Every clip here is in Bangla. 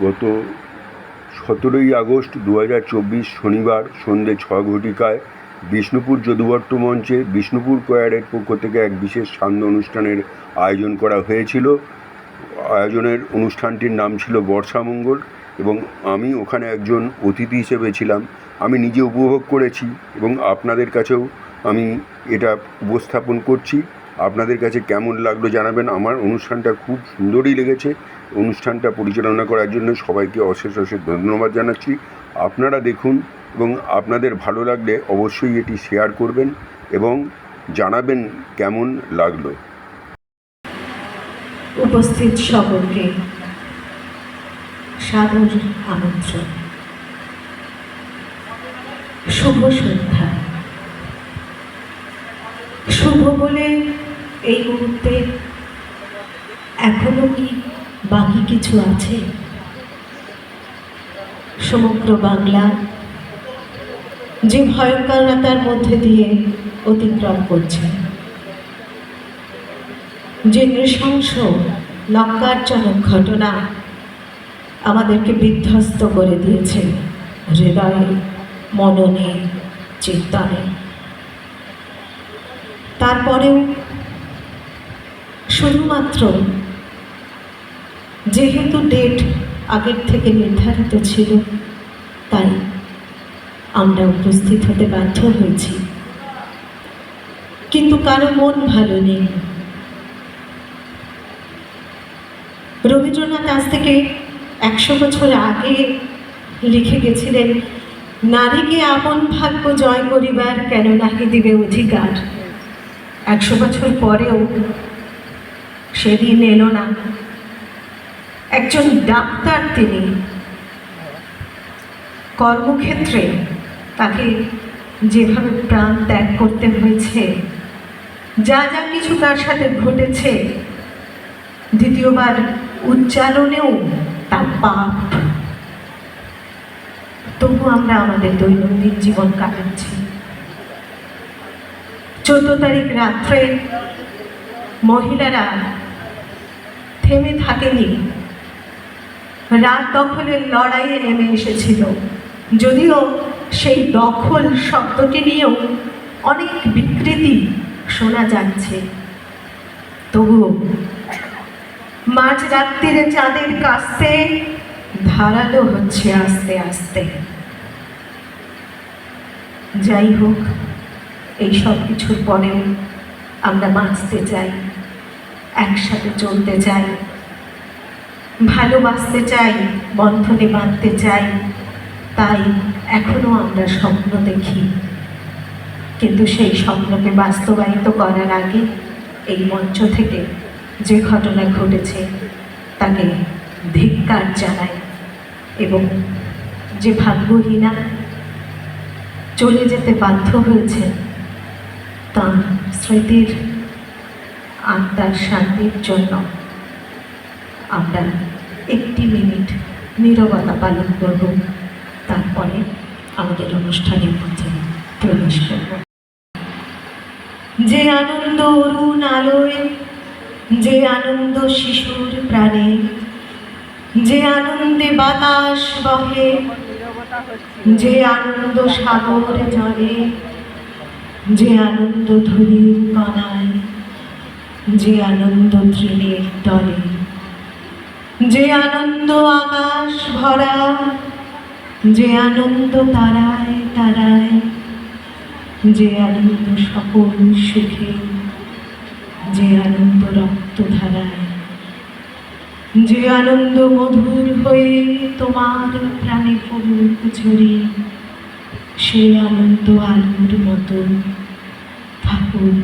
গত 17ই আগস্ট 2024 শনিবার সন্ধ্যে 6 ঘটিকায় বিষ্ণুপুর যদুবর্ত মঞ্চে বিষ্ণুপুর কোয়ারের পক্ষ থেকে এক বিশেষ সান্ধ্য অনুষ্ঠানের আয়োজন করা হয়েছিল। আয়োজনের অনুষ্ঠানটির নাম ছিল বর্ষামঙ্গল এবং আমি ওখানে একজন অতিথি হিসেবে ছিলাম। আমি নিজে উপভোগ করেছি এবং আপনাদের কাছেও আমি এটা উপস্থাপন করছি। আপনাদের কাছে কেমন লাগলো জানাবেন। আমার অনুষ্ঠানটা খুব সুন্দরই লেগেছে। অনুষ্ঠানটা পরিচালনা করার জন্য সবাইকে অশেষ ধন্যবাদ জানাচ্ছি। আপনারা দেখুন এবং আপনাদের ভালো লাগলে অবশ্যই এটি শেয়ার করবেন এবং জানাবেন কেমন লাগলো। উপস্থিত সকলকে সাদর আমন্ত্রণ। শুভ সন্ধ্যা। শুভ বলে এই মুহূর্তে এখনো কি বাকি কিছু আছে? সমগ্র বাংলা যে ভয়ঙ্করতার মধ্যে দিয়ে অতিক্রম করছে, যে নৃশংস লঙ্কারজনক ঘটনা আমাদেরকে বিধ্বস্ত করে দিয়েছে হৃদয়ে, মননে, চিন্তনে, তারপরেও শুধুমাত্র যেহেতু ডেট আগের থেকে নির্ধারিত ছিল তাই আমরা উপস্থিত হতে বাধ্য হয়েছি। কিন্তু কারো মন ভালো নেই। রবীন্দ্রনাথ আজ থেকে 100 বছর আগে লিখে গেছিলেন, নারীকে আপন ভাগ্য জয় করিবার কেন নাহি দিবে অধিকার। 100 বছর পরেও সেদিন এলো না। একজন ডাক্তার, তিনি কর্মক্ষেত্রে তাকে যেভাবে প্রাণ ত্যাগ করতে হয়েছে, যা যা কিছু তার সাথে ঘটেছে, দ্বিতীয়বার উচ্চারণেও তা পাপ, তবু আমরা আমাদের দৈনন্দিন জীবন কাটাচ্ছি। 14 তারিখ রাত্রে মহিলারা থেমে থাকেনি, রাত দখলের লড়াইয়ে নেমে এসেছিল। যদিও সেই দখল শব্দটি নিয়েও অনেক বিকৃতি শোনা যাচ্ছে, তবুও মাঝ রাত্রিরে চাঁদের কাছে ধারালো হচ্ছে আস্তে আস্তে। যাই হোক, এই সব কিছুর পরেও আমরা বাঁচতে চাই, একসাথে চলতে চাই, ভালোবাসতে চাই, বন্ধনে বাঁধতে চাই। তাই এখনো আমরা স্বপ্ন দেখি, কিন্তু সেই স্বপ্নকে বাস্তবায়িত করার আগে এই মঞ্চ থেকে যে ঘটনা ঘটেছে তাকে ধিক্কার জানাই এবং যে ভাগ্যহীনা চলে যেতে বাধ্য হয়েছে তার স্মৃতির আত্মার শান্তির জন্য আমরা 1 মিনিট নীরবতা পালন করব। তারপরে আমাদের অনুষ্ঠানের মধ্যে প্রবেশ করব। যে আনন্দ অরুণ আলোয়, যে আনন্দ শিশুর প্রাণে, যে আনন্দে বাতাস বহে, যে আনন্দ সাগর জলে, যে আনন্দ ধূলির কণায়, যে আনন্দ তৃণের তলে, যে আনন্দ আকাশ ভরা, যে আনন্দ তারায় তারায়, যে আনন্দ সকল সুখে, যে আনন্দ রক্তধারায়, যে আনন্দ মধুর হয়ে তোমার প্রাণে পড়ুক ঝরে, সে আনন্দ আলোর মতো থাকুক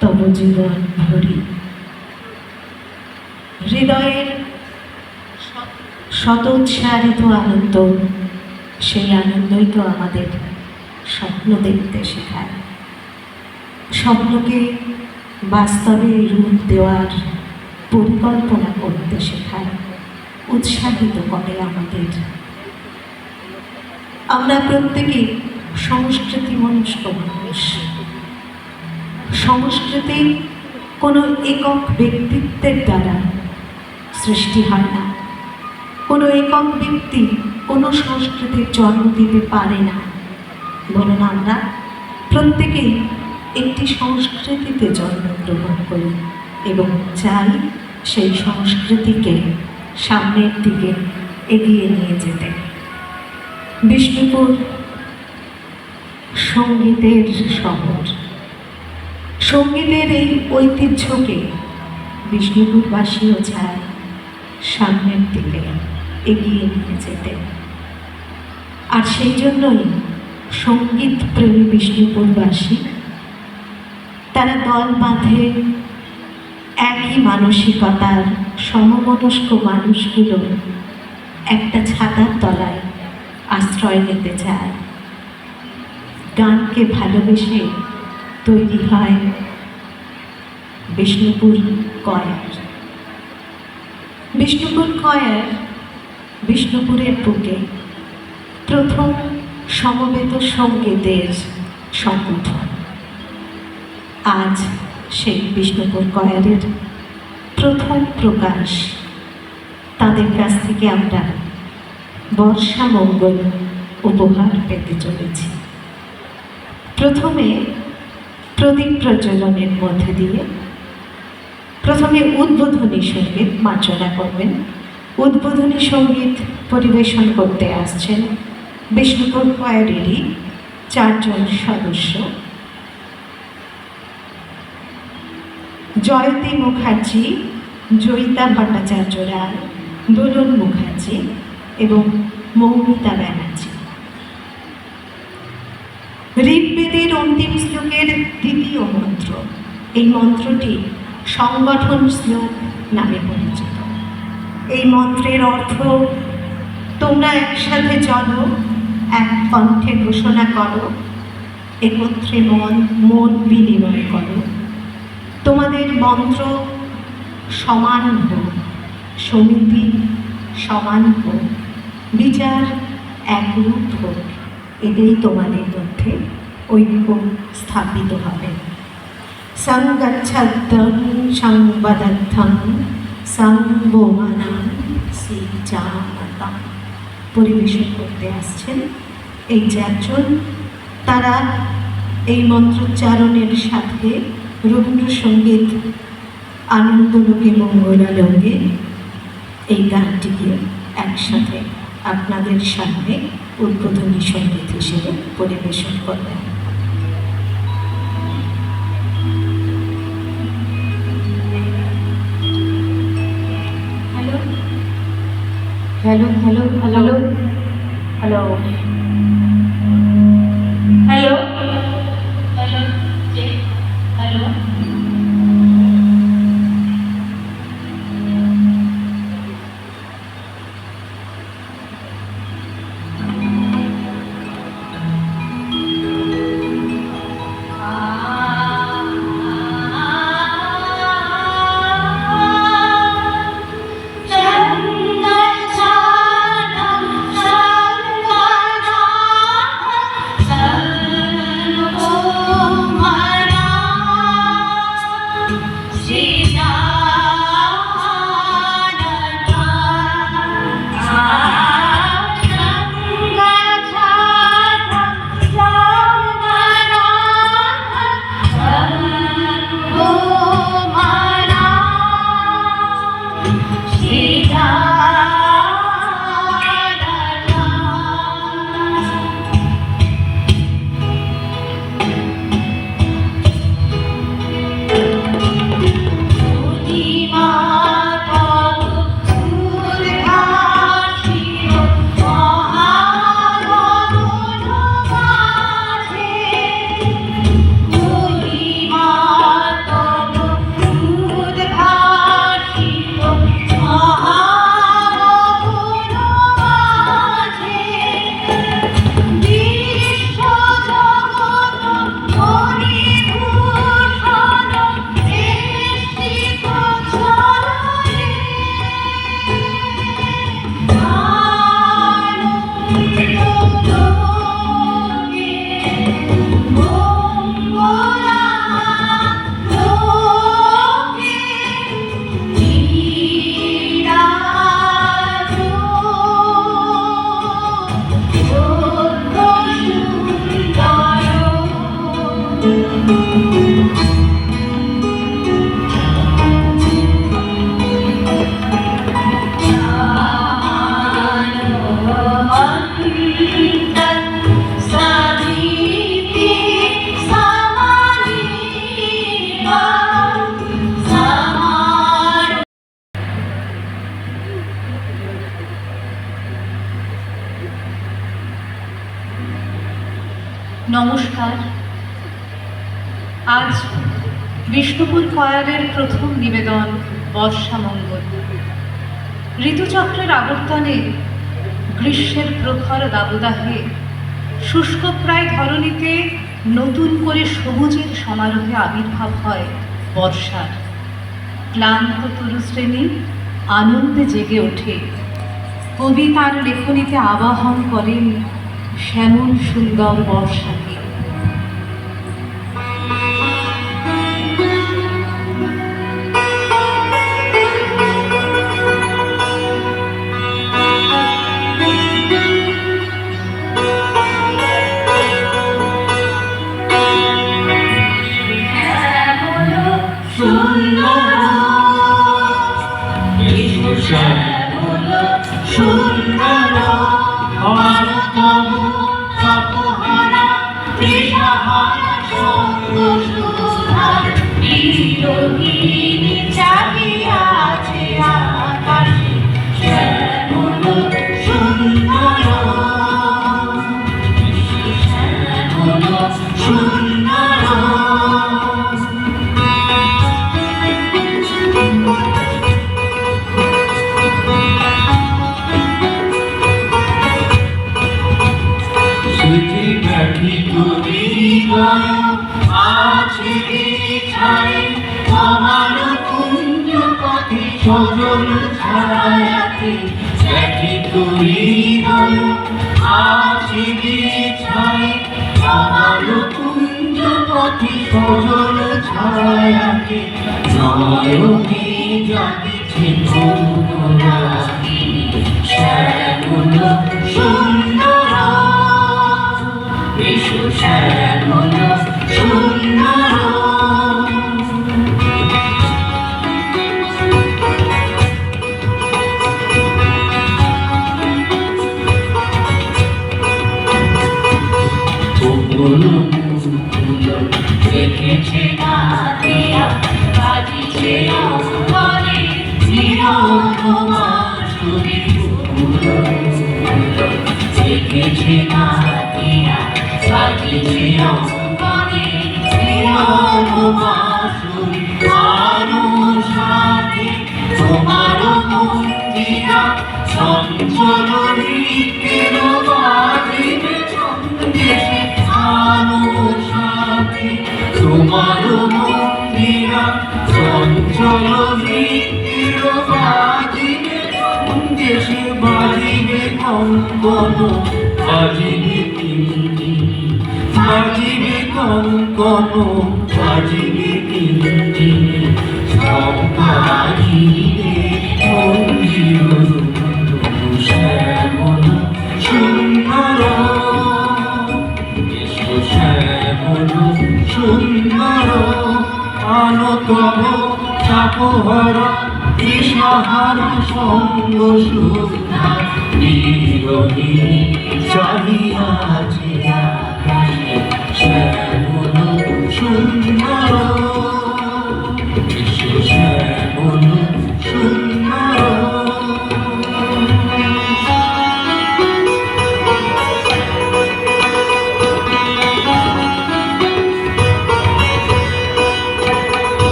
তব জীবন ভরি। হৃদয়ের শতোৎসারিত আনন্দ, সেই আনন্দই তো আমাদের স্বপ্ন দেখতে শেখায়, স্বপ্নকে বাস্তবে রূপ দেওয়ার পরিকল্পনা করতে শেখায়, উৎসাহিত করে আমাদের। আমরা প্রত্যেকে সংস্কৃতি মনস্ক মানুষ। সংস্কৃতি কোনো একক ব্যক্তিত্বের দ্বারা সৃষ্টি হয় না, কোনো একক ব্যক্তি কোনো সংস্কৃতির জন্ম দিতে পারে না। বলুন, আমরা প্রত্যেকেই একটি সংস্কৃতিতে জন্মগ্রহণ করি এবং চাই সেই সংস্কৃতিকে সামনের দিকে এগিয়ে নিয়ে যেতে। বিষ্ণুপুর সঙ্গীতের শহর। সঙ্গীতের এই ঐতিহ্যকে বিষ্ণুপুরবাসীও চায় সামনের দিকে এগিয়ে নিয়ে যেতে। আর সেই জন্যই সঙ্গীত প্রেমী বিষ্ণুপুরবাসী তারা দল বাঁধে একই মানসিকতার সমমনস্ক মানুষগুলো একটা ছাতার তলায় আশ্রয় নিতে চায়। গানকে ভালোবেসে তৈরি হয় বিষ্ণুপুর কয়ার। বিষ্ণুপুর কয়ার বিষ্ণুপুরের বুকে প্রথম সমবেত সঙ্গীতের সংগঠন। আজ সেই বিষ্ণুপুর কয়ারের প্রথম প্রকাশ। তাদের কাছ থেকে আমরা বর্ষা মঙ্গল উপহার পেতে চলেছি। প্রথমে প্রদীপ প্রজ্বলনের মধ্যে দিয়ে প্রথমে উদ্বোধনী সঙ্গীত মার্জনা করবেন। উদ্বোধনী সঙ্গীত পরিবেশন করতে আসছেন বিষ্ণুপুর কয়ারেরই 4 জন সদস্য, জয়তী মুখার্জি, জয়িতা ভট্টাচার্য রায়, দোলন মুখার্জি এবং মৌমিতা ব্যানার্জি। ঋগ্বেদের অন্তিম শ্লোকের দ্বিতীয় মন্ত্র, এই মন্ত্রটি সংগঠন শ্লোক নামে পরিচিত। এই মন্ত্রের অর্থ, তোমরা একসাথে চলো, এক কণ্ঠে ঘোষণা করো, একত্রে মন বিনিময় করো। তোমাদের মন্ত্র সমান হোক, সমিতি সমান হোক, বিচার একরূপ হোক। এতেই তোমাদের মধ্যে ঐক্য স্থাপিত হবে। সংগচ্ছদ্দং সংবদদ্ধং সংবোমানাং সিজামতং পরিবেশন করতে আসছেন এই 4 জন। তারা এই মন্ত্রোচ্চারণের সাথে রবীন্দ্রসঙ্গীত আনন্দলোকে মঙ্গলালোকে এই গানটিকে একসাথে আপনাদের সামনে উদ্বোধনী সঙ্গীত হিসেবে পরিবেশন করবেন। Hello hello hello hello hello hello hello. নমস্কার। আজ বিষ্ণুপুর কয়ারের প্রথম নিবেদন বর্ষামঙ্গল। ঋতুচক্রের আবর্তনে, গ্রীষ্মের প্রখর দাবদাহে, শুষ্কপ্রায় ধরণীতে নতুন করে সবুজের সমারোহে আবির্ভাব হয় বর্ষার। ক্লান্ত তরুশ্রেণী আনন্দে জেগে ওঠে। কবি তার লেখনীতে আবাহন করেন শ্যামল সুন্দর বর্ষাকে। সজল ছায়াতে ব্যথিত হৃদয় আছে বিছায় আমার কুঞ্জ পথে সজল ছায়াতে নয়নে জাগিছে ভোররাগিনী শ্যামল সুন্দর এসো শ্যামল সুন্দর। দেখেছে না দিয়া বাজিছে অঙ্গনে নিরমাসুরি দেখেছে না দিয়া বাজিছে অঙ্গনে নিরমাসুরি আরো সাথে তোমার মন্দিরা চঞ্চল নৃত্যের বাজিবে ছন্দেশে তোমার মন্দিরা চঞ্চল নৃত্যের বাজিবে দেশে বাজিবে কঙ্কন বাজিবে কিঙ্কিণী বাজিবে কঙ্কন বাজিবে কিঙ্কিণী সব বাজিবে মন্দির শ্যামল সুন্দর শ্যামল সুন্দর আনতম চাপহর দিশাহার সঙ্গ সুধা বিরোহী চাহিয়াছে